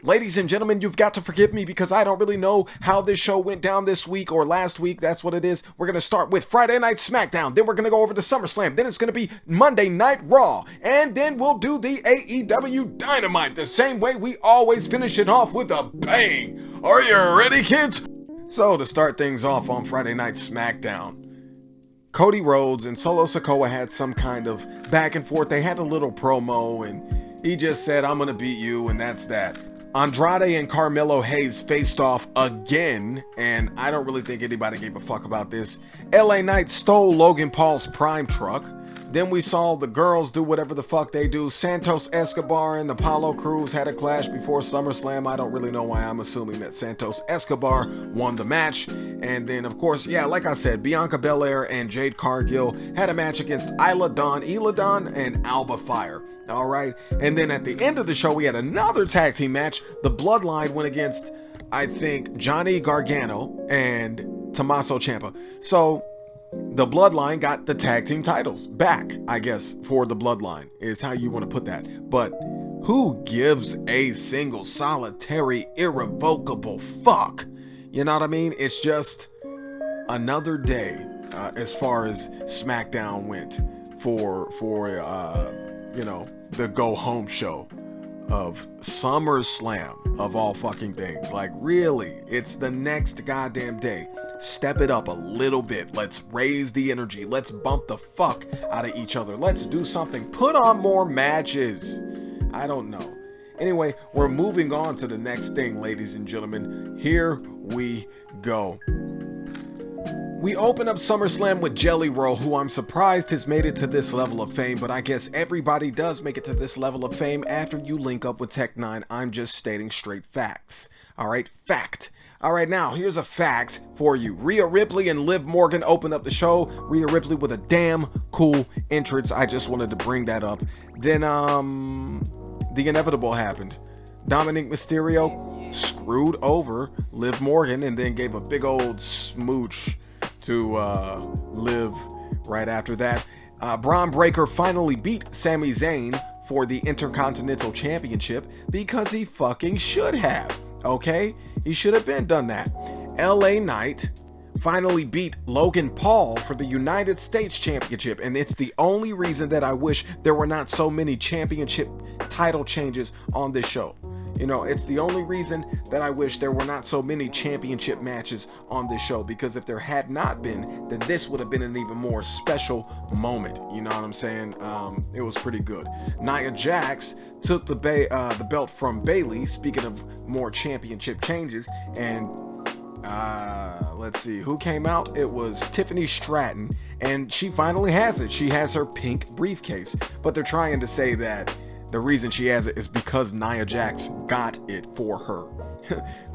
Ladies and gentlemen, you've got to forgive me because I don't really know how this show went down this week or last week. That's what it is. We're going to start with Friday Night SmackDown. Then we're going to go over to SummerSlam. Then it's going to be Monday Night Raw. And then we'll do the AEW Dynamite the same way we always finish it off, with a bang. Are you ready, kids? So to start things off on Friday Night SmackDown, Cody Rhodes and Solo Sikoa had some kind of back and forth. They had a little promo and he just said, "I'm going to beat you," and that's that. Andrade and Carmelo Hayes faced off again, and I don't really think anybody gave a fuck about this. LA Knight stole Logan Paul's Prime truck. Then we saw the girls do whatever the fuck they do. Santos Escobar and Apollo Crews had a clash before SummerSlam. I don't really know why. I'm assuming that Santos Escobar won the match. And then, of course, yeah, like I said, Bianca Belair and Jade Cargill had a match against Isla Dawn, and Alba Fire. All right. And then at the end of the show, we had another tag team match. The Bloodline went against, I think, Johnny Gargano and Tommaso Ciampa. So the Bloodline got the tag team titles back, I guess, for the Bloodline is how you want to put that. But who gives a single, solitary, irrevocable fuck? You know what I mean? It's just another day as far as SmackDown went for the go home show of SummerSlam of all fucking things. Like, really, it's the next goddamn day. Step it up a little bit. Let's raise the energy. Let's bump the fuck out of each other. Let's do something. Put on more matches. I don't know. Anyway, we're moving on to the next thing, ladies and gentlemen. Here we go. We open up SummerSlam with Jelly Roll, who I'm surprised has made it to this level of fame, but I guess everybody does make it to this level of fame after you link up with Tech 9. I'm just stating straight facts. Alright, fact. Alright, now here's a fact for you. Rhea Ripley and Liv Morgan open up the show. Rhea Ripley with a damn cool entrance. I just wanted to bring that up. Then, the inevitable happened. Dominic Mysterio screwed over Liv Morgan and then gave a big old smooch to Liv right after that. Braun Breaker finally beat Sami Zayn for the Intercontinental Championship because he fucking should have. Okay? He should have been done that. LA Knight finally beat Logan Paul for the United States Championship, and it's the only reason that I wish there were not so many championship title changes on this show. You know, it's the only reason that I wish there were not so many championship matches on this show, because if there had not been, then this would have been an even more special moment. You know what I'm saying? It was pretty good. Nia Jax took the belt from Bayley, speaking of more championship changes, and let's see who came out. It was Tiffany Stratton, and she finally has it. She has her pink briefcase, but they're trying to say that the reason she has it is because Nia Jax got it for her.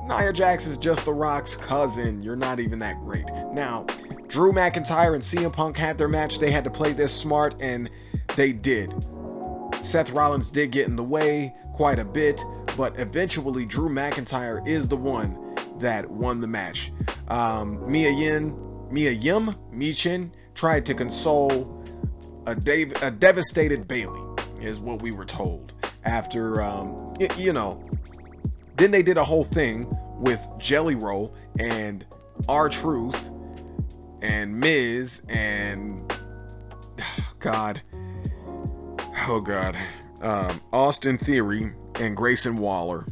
Nia Jax is just The Rock's cousin. You're not even that great. Now, Drew McIntyre and CM Punk had their match. They had to play this smart, and they did. Seth Rollins did get in the way quite a bit, but eventually Drew McIntyre is the one that won the match. Mia Yim tried to console a devastated Bayley, is what we were told. After, then they did a whole thing with Jelly Roll and R-Truth and Miz and Austin Theory and Grayson Waller.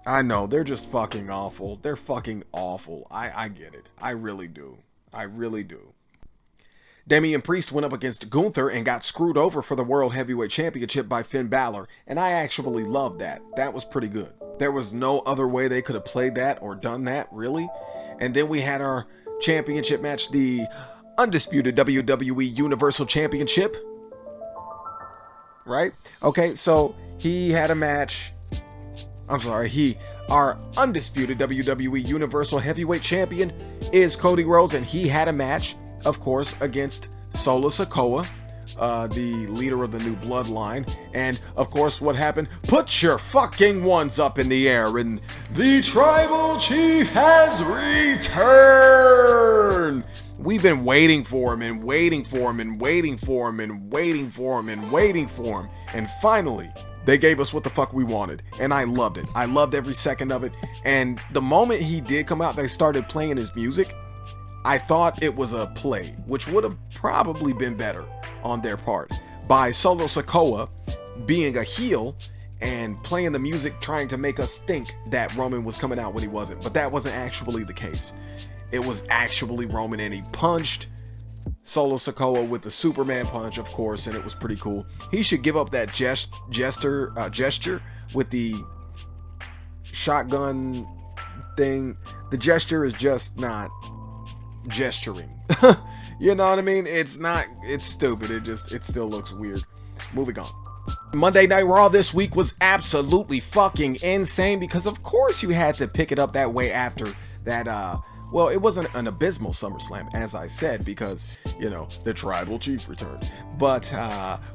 I know, they're just fucking awful. They're fucking awful. I get it. I really do. I really do. Damian Priest went up against Gunther and got screwed over for the World Heavyweight Championship by Finn Balor, and I actually loved that. That was pretty good. There was no other way they could have played that or done that, really. And then we had our championship match, the undisputed WWE Universal Championship. Right? Okay, so he had a match. Our undisputed WWE Universal Heavyweight Champion is Cody Rhodes, and he had a match, of course, against Solo Sikoa, the leader of the new bloodline. And of course, what happened? Put your fucking ones up in the air, and the tribal chief has returned. We've been waiting for him and waiting for him and waiting for him and waiting for him and waiting for him. And finally, They gave us what the fuck we wanted, and I loved it. I loved every second of it. And the moment he did come out, they started playing his music. I thought it was a play, which would have probably been better on their part, by Solo Sikoa being a heel and playing the music, trying to make us think that Roman was coming out when he wasn't. But that wasn't actually the case. It was actually Roman, and he punched Solo Sikoa with the Superman punch, of course, and it was pretty cool. He should give up that gesture with the shotgun thing. The gesture is just not gesturing. You know what I mean? It's stupid. It still looks weird. Moving on. Monday Night Raw this week was absolutely fucking insane, because of course you had to pick it up that way after that. Well, it wasn't an abysmal SummerSlam, as I said, because, you know, the Tribal Chief returned. But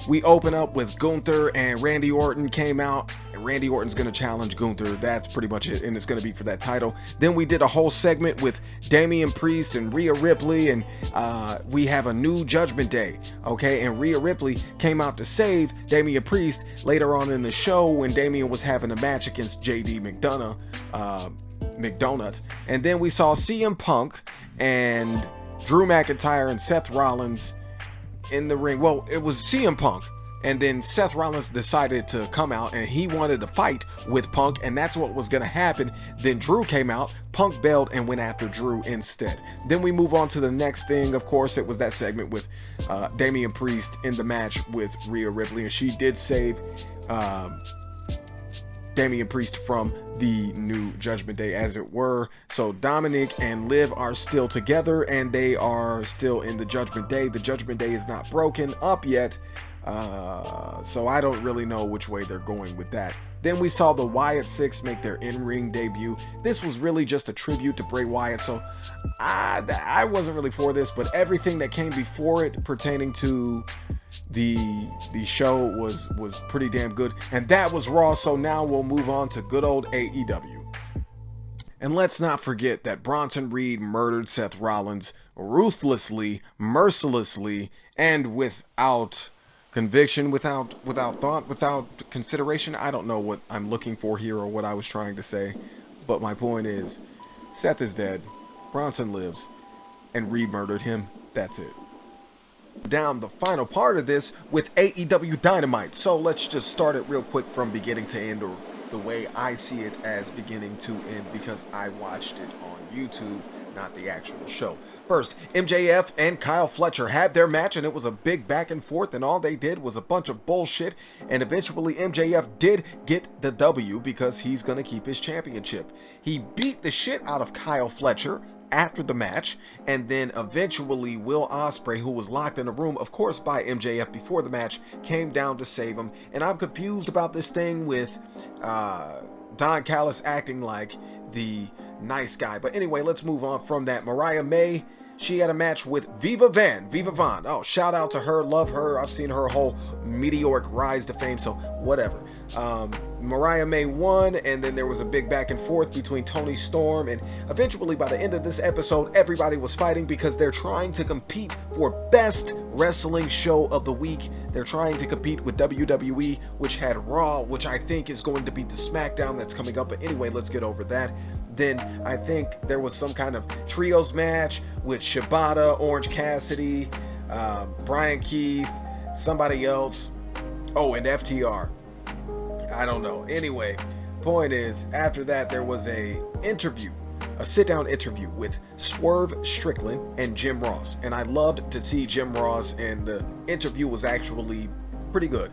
we open up with Gunther, and Randy Orton came out. And Randy Orton's going to challenge Gunther. That's pretty much it, and it's going to be for that title. Then we did a whole segment with Damian Priest and Rhea Ripley, and we have a new Judgment Day, okay? And Rhea Ripley came out to save Damian Priest later on in the show when Damian was having a match against JD McDonagh. And then we saw CM Punk and Drew McIntyre and Seth Rollins in the ring. Well, it was CM Punk, and then Seth Rollins decided to come out, and he wanted to fight with Punk, and that's what was going to happen. Then Drew came out, Punk bailed and went after Drew instead. Then we move on to the next thing. Of course, it was that segment with Damian Priest in the match with Rhea Ripley, and she did save Damian Priest from the new Judgment Day, as it were. So Dominic and Liv are still together, and they are still in the Judgment Day. The Judgment Day is not broken up yet, so I don't really know which way they're going with that. Then we saw the Wyatt Six make their in-ring debut. This was really just a tribute to Bray Wyatt, so I wasn't really for this, but everything that came before it pertaining to the show was pretty damn good. And that was Raw, so now we'll move on to good old AEW. And let's not forget that Bronson Reed murdered Seth Rollins ruthlessly, mercilessly, and without conviction, without thought, without consideration. I don't know what I'm looking for here or what I was trying to say, but my point is, Seth is dead, Bronson lives, and Reed murdered him. That's it. Down the final part of this with AEW Dynamite. So let's just start it real quick from beginning to end, or the way I see it as beginning to end, because I watched it on YouTube, not the actual show. First, MJF and Kyle Fletcher had their match, and it was a big back and forth, and all they did was a bunch of bullshit, and eventually MJF did get the W because he's going to keep his championship. He beat the shit out of Kyle Fletcher after the match, and then eventually Will Ospreay, who was locked in a room, of course, by MJF before the match, came down to save him. And I'm confused about this thing with Don Callis acting like the nice guy. But anyway, let's move on from that. Mariah May, she had a match with Viva Vaughn. Oh, shout out to her, love her. I've seen her whole meteoric rise to fame, so whatever. Mariah May won, and then there was a big back and forth between Toni Storm, and eventually by the end of this episode, everybody was fighting because they're trying to compete for best wrestling show of the week. They're trying to compete with WWE, which had Raw, which I think is going to be the SmackDown that's coming up. But anyway, let's get over that. Then I think there was some kind of trios match with Shibata, Orange Cassidy, Brian Keith, somebody else. Oh, and FTR. I don't know. Anyway, point is, after that, there was a sit-down interview with Swerve Strickland and Jim Ross. And I loved to see Jim Ross, and the interview was actually pretty good.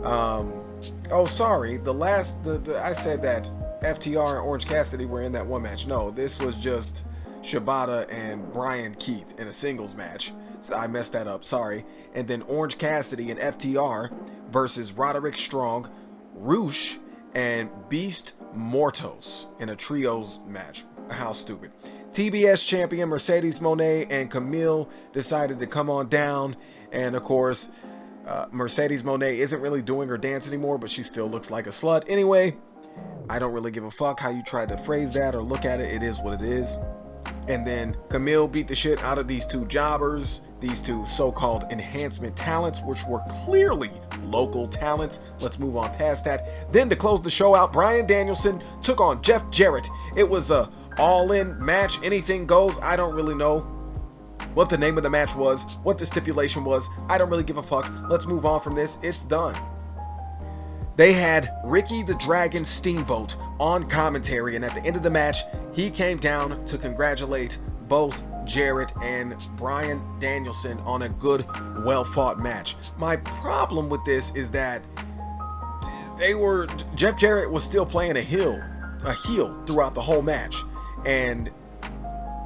Oh, sorry. I said that FTR and Orange Cassidy were in that one match. No, this was just Shibata and Brian Keith in a singles match. So I messed that up. Sorry. And then Orange Cassidy and FTR versus Roderick Strong, Roosh, and Beast Mortos in a trios match. How stupid. TBS champion Mercedes Moné and Camille decided to come on down, and of course Mercedes Moné isn't really doing her dance anymore, but she still looks like a slut. Anyway, I don't really give a fuck how you try to phrase that or look at it. It is what it is. And then Camille beat the shit out of these two jobbers, these two so-called enhancement talents, which were clearly local talents. Let's move on past that. Then to close the show out, Bryan Danielson took on Jeff Jarrett. It was a all-in match, anything goes. I don't really know what the name of the match was, what the stipulation was. I don't really give a fuck. Let's move on from this. It's done. They had Ricky the Dragon Steamboat on commentary, and at the end of the match, he came down to congratulate both Jarrett and Bryan Danielson on a good, well-fought match. My problem with this is that Jeff Jarrett was still playing a heel throughout the whole match. And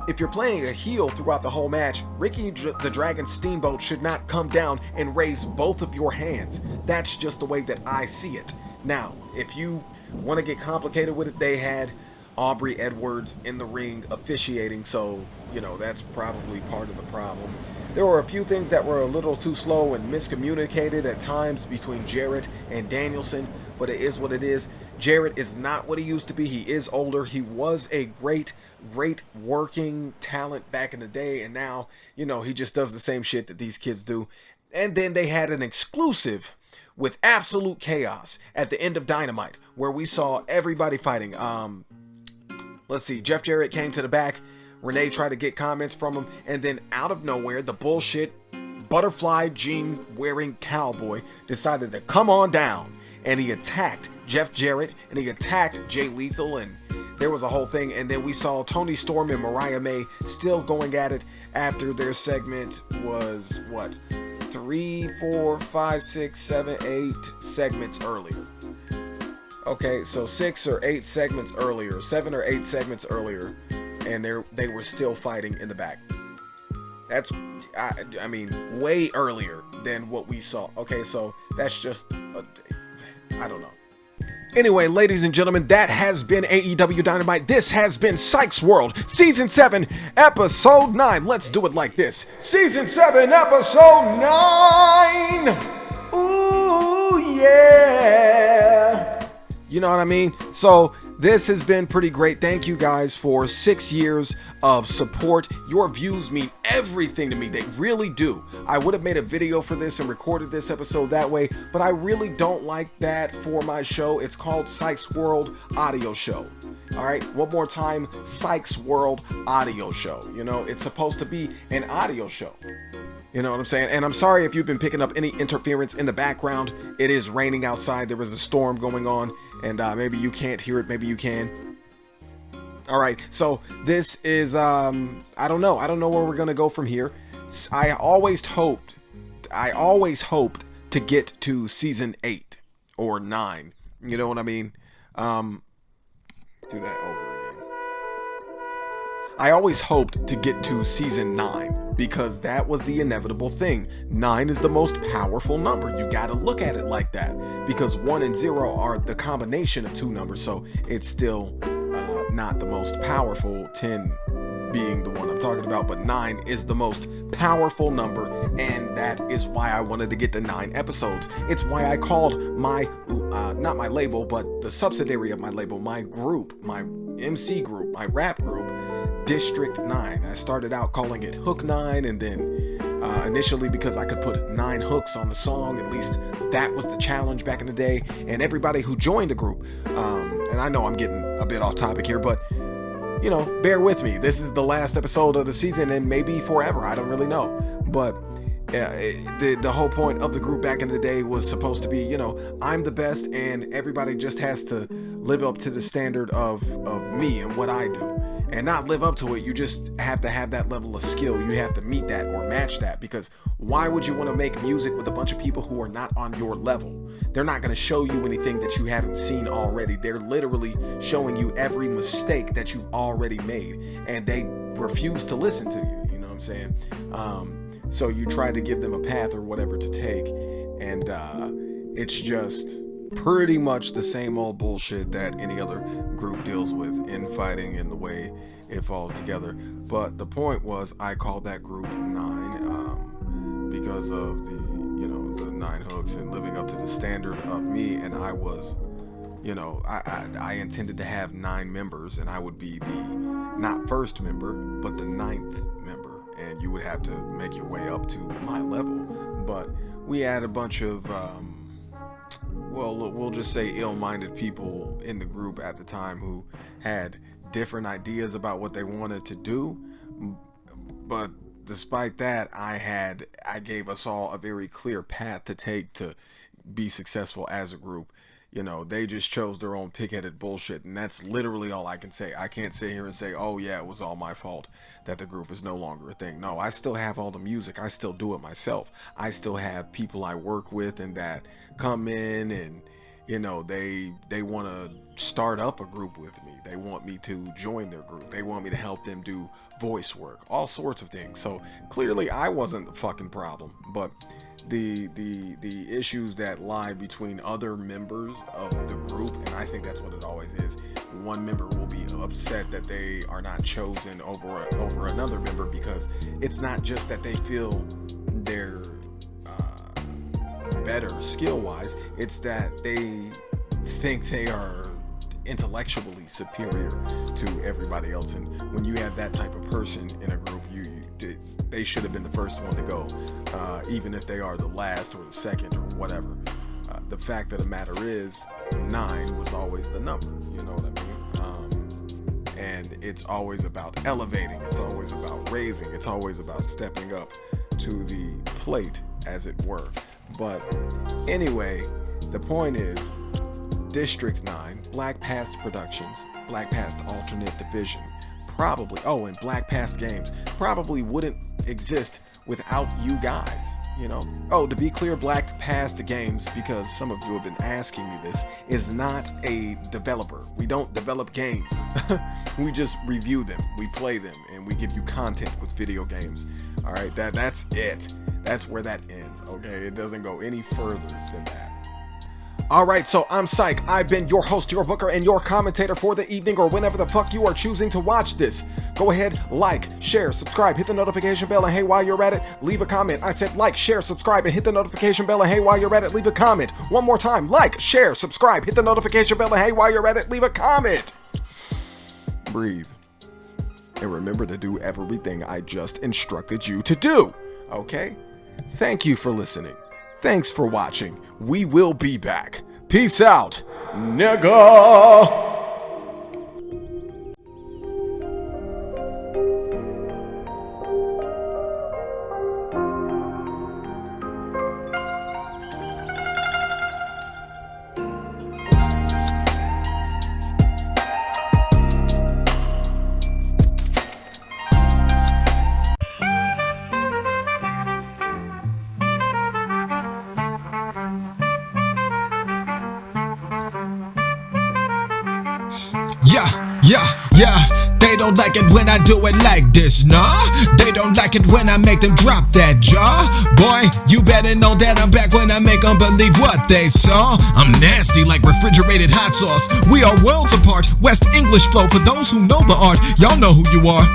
if you're playing a heel throughout the whole match, Ricky the Dragon Steamboat should not come down and raise both of your hands. That's just the way that I see it. Now, if you want to get complicated with it, they had Aubrey Edwards in the ring officiating, so, you know, that's probably part of the problem. There were a few things that were a little too slow and miscommunicated at times between Jarrett and Danielson, but it is what it is. Jarrett is not what he used to be. He is older. He was a great working talent back in the day, and now, you know, he just does the same shit that these kids do. And then they had an exclusive with Absolute Chaos at the end of Dynamite, where we saw everybody fighting. Let's see, Jeff Jarrett came to the back, Renee tried to get comments from him, and then out of nowhere, the bullshit butterfly jean wearing cowboy decided to come on down, and he attacked Jeff Jarrett, and he attacked Jay Lethal, and there was a whole thing. And then we saw Tony Storm and Mariah May still going at it after their segment was, what, 3, 4, 5, 6, 7, 8 segments earlier. Okay, so 6 or 8 segments earlier, 7 or 8 segments earlier, and they were still fighting in the back. That's, I mean, way earlier than what we saw. Okay, so that's just, I don't know. Anyway, ladies and gentlemen, that has been AEW Dynamite. This has been Psychs World, Season 7, Episode 9. Let's do it like this. Season 7, Episode 9! Ooh, yeah! You know what I mean? So this has been pretty great. Thank you guys for 6 years of support. Your views mean everything to me. They really do. I would have made a video for this and recorded this episode that way, but I really don't like that for my show. It's called Psychs World Audio Show. All right, one more time, Psychs World Audio Show. You know, it's supposed to be an audio show. You know what I'm saying? And I'm sorry if you've been picking up any interference in the background. It is raining outside. There is a storm going on, and maybe you can't hear it. Maybe you can. All right. So this is, I don't know. I don't know where we're going to go from here. I always hoped to get to season 8 or 9. You know what I mean? Do that over again. I always hoped to get to season 9 because that was the inevitable thing. 9 is the most powerful number. You got to look at it like that because 1 and 0 are the combination of two numbers, so it's still not the most powerful, 10 being the one I'm talking about, but 9 is the most powerful number, and that is why I wanted to get to 9 episodes. It's why I called my, not my label, but the subsidiary of my label, my group, my MC group, my rap group, District 9. I started out calling it Hook 9, and then initially because I could put 9 hooks on the song, at least that was the challenge back in the day, and everybody who joined the group, and I know I'm getting a bit off topic here, but you know, bear with me. This is the last episode of the season and maybe forever. I don't really know. But the whole point of the group back in the day was supposed to be, you know, I'm the best and everybody just has to live up to the standard of me and what I do. And not live up to it, you just have to have that level of skill. You have to meet that or match that, because why would you want to make music with a bunch of people who are not on your level? They're not going to show you anything that you haven't seen already. They're literally showing you every mistake that you've already made, and they refuse to listen to you. You know what I'm saying? So you try to give them a path or whatever to take, and it's just pretty much the same old bullshit that any other group deals with in fighting and the way it falls together. But the point was, I called that group 9 because of the, you know, the 9 hooks and living up to the standard of me, and I was You know, I intended to have 9 members, and I would be the not first member, but the 9th member, and you would have to make your way up to my level. But we had a bunch of, well, we'll just say ill-minded people in the group at the time who had different ideas about what they wanted to do. But despite that, I gave us all a very clear path to take to be successful as a group. You know, they just chose their own pig-headed bullshit, and that's literally all I can say. I can't sit here and say, oh yeah, it was all my fault that the group is no longer a thing. No, I still have all the music. I still do it myself. I still have people I work with and that come in and, you know, they want to start up a group with me. They want me to join their group. They want me to help them do voice work, all sorts of things. So clearly I wasn't the fucking problem, but the issues that lie between other members of the group, and I think that's what it always is. One member will be upset that they are not chosen over another member, because it's not just that they feel they're better skill-wise, it's that they think they are intellectually superior to everybody else. And when you have that type of person in a group, they should have been the first one to go, even if they are the last or the second or whatever. The fact of the matter is, 9 was always the number, you know what I mean? And it's always about elevating, it's always about raising, it's always about stepping up to the plate, as it were. But anyway, the point is, District 9, Black Past Productions, Black Past Alternate Division, probably, and Black Past Games, probably wouldn't exist without you guys, you know? Oh, to be clear, Black Past Games, because some of you have been asking me this, is not a developer. We don't develop games. We just review them, we play them, and we give you content with video games. All right, that's it. That's where that ends, okay? It doesn't go any further than that. Alright, so I'm Psych. I've been your host, your booker, and your commentator for the evening, or whenever the fuck you are choosing to watch this. Go ahead, like, share, subscribe, hit the notification bell, and hey, while you're at it, leave a comment. I said like, share, subscribe, and hit the notification bell, and hey, while you're at it, leave a comment. One more time, like, share, subscribe, hit the notification bell, and hey, while you're at it, leave a comment. Breathe. And remember to do everything I just instructed you to do, okay? Thank you for listening. Thanks for watching. We will be back. Peace out, nigga! Yeah, they don't like it when I do it like this, nah. They don't like it when I make them drop that jaw. Boy, you better know that I'm back when I make them believe what they saw. I'm nasty like refrigerated hot sauce. We are worlds apart, West English flow for those who know the art. Y'all know who you are.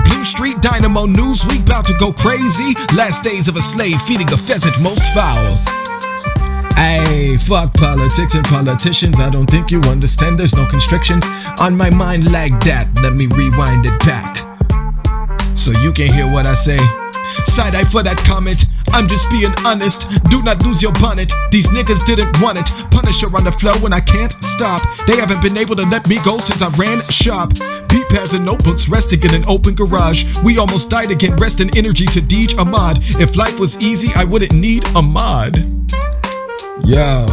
Blue Street Dynamo Newsweek about to go crazy. Last days of a slave feeding a pheasant most foul. Ayy, fuck politics and politicians. I don't think you understand, there's no constrictions on my mind like that. Let me rewind it back so you can hear what I say. Side-eye for that comment, I'm just being honest. Do not lose your bonnet, these niggas didn't want it. Punisher on the flow when I can't stop. They haven't been able to let me go since I ran shop. P-pads and notebooks resting in an open garage. We almost died again, rest in energy to Deej Ahmad. If life was easy, I wouldn't need a mod. Yo,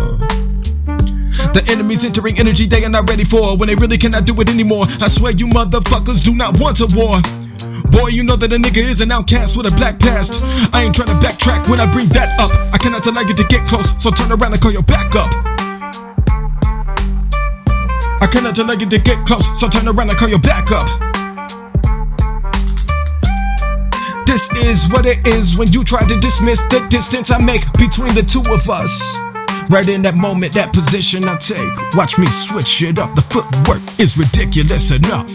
the enemy's entering energy they are not ready for, when they really cannot do it anymore. I swear you motherfuckers do not want a war. Boy, you know that a nigga is an outcast with a black past. I ain't trying to backtrack when I bring that up. I cannot allow you to get close, so turn around and call your backup. I cannot allow you to get close, so turn around and call your backup. This is what it is when you try to dismiss the distance I make between the two of us. Right in that moment, that position I take. Watch me switch it up, the footwork is ridiculous enough.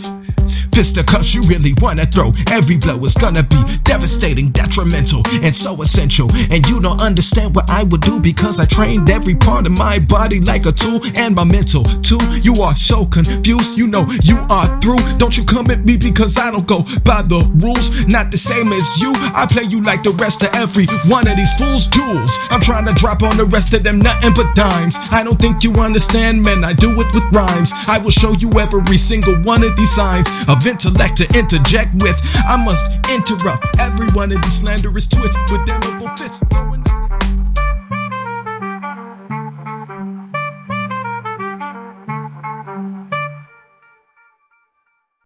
Fisticuffs you really wanna throw. Every blow is gonna be devastating, detrimental, and so essential. And you don't understand what I would do, because I trained every part of my body like a tool, and my mental too. You are so confused, you know you are through. Don't you come at me, because I don't go by the rules. Not the same as you, I play you like the rest of every one of these fools' jewels. I'm trying to drop on the rest of them nothing but dimes. I don't think you understand, man, I do it with rhymes. I will show you every single one of these signs of intellect to interject with. I must interrupt every one of these slanderous twits with damnable fits.